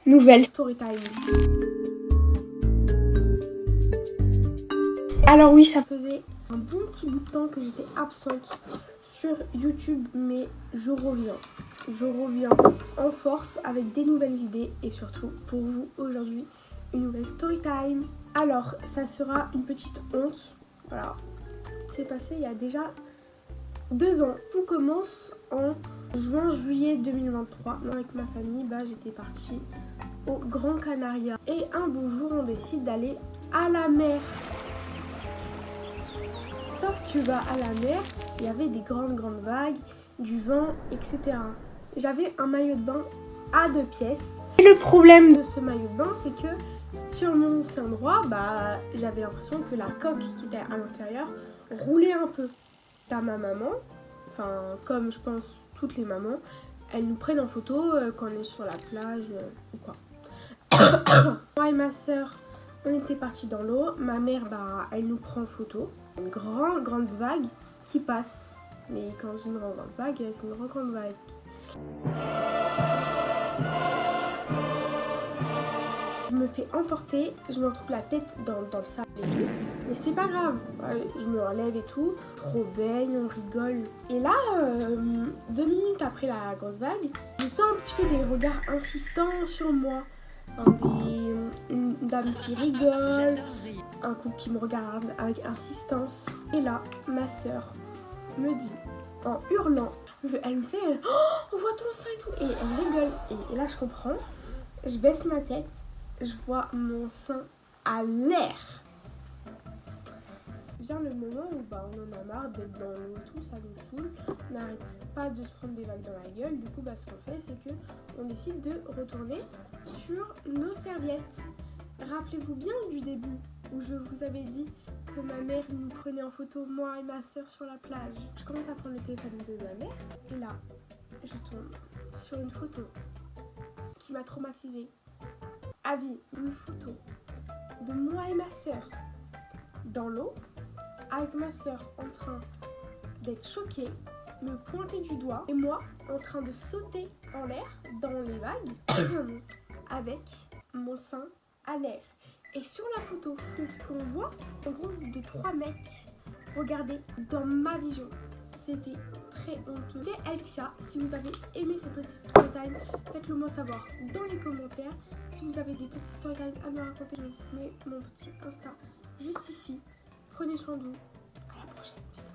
nouvelle storytime. Alors oui, ça faisait un bon petit bout de temps que j'étais absente sur YouTube, mais je reviens. Je reviens en force avec des nouvelles idées et surtout pour vous aujourd'hui, une nouvelle storytime. Alors, ça sera une petite honte. Voilà, c'est passé il y a déjà 2 ans. Tout commence en juin-juillet 2023. Avec ma famille, j'étais partie au Grand Canaria. Et un beau jour, on décide d'aller à la mer. Sauf que à la mer, il y avait des grandes vagues, du vent, etc. J'avais un maillot de bain à 2 pièces. Et le problème de ce maillot de bain, c'est que sur mon sein droit, j'avais l'impression que la coque qui était à l'intérieur roulait un peu. T'as ma maman, comme je pense toutes les mamans, elles nous prennent en photo quand on est sur la plage ou quoi. Moi et ma soeur, on était partis dans l'eau. Ma mère, elle nous prend en photo. Une grande vague qui passe. Mais quand j'ai une grande vague, c'est une grande vague. Je me fais emporter, je me retrouve la tête dans le sable et tout. Mais c'est pas grave, je me relève et tout. Trop baigne, on rigole. Et là, 2 minutes après la grosse vague, je sens un petit peu des regards insistants sur moi. Une dame qui rigole, un couple qui me regarde avec insistance. Et là, ma soeur me dit, en hurlant, elle me fait « Oh, on voit ton sein et tout !» Et elle rigole. Et là, je comprends. Je baisse ma tête. Je vois mon sein à l'air. Vient le moment où on en a marre d'être dans l'eau et tout, ça nous saoule. On n'arrête pas de se prendre des vagues dans la gueule. Du coup, ce qu'on fait, c'est qu'on décide de retourner sur nos serviettes. Rappelez-vous bien du début où je vous avais dit que ma mère nous prenait en photo, moi et ma soeur, sur la plage. Je commence à prendre le téléphone de ma mère et là, je tombe sur une photo qui m'a traumatisée. À vie, une photo de moi et ma soeur dans l'eau, avec ma soeur en train d'être choquée, me pointer du doigt, et moi en train de sauter en l'air dans les vagues avec mon sein à l'air. Et sur la photo, qu'est-ce qu'on voit? Un groupe de 3 mecs. Regardez, dans ma vision, c'était très honteux. C'est Elxia. Si vous avez aimé cette petite storytime, faites-le moi savoir dans les commentaires. Si vous avez des petites storytimes à me raconter, je vous mets mon petit Insta juste ici. Prenez soin de vous. À la prochaine vidéo.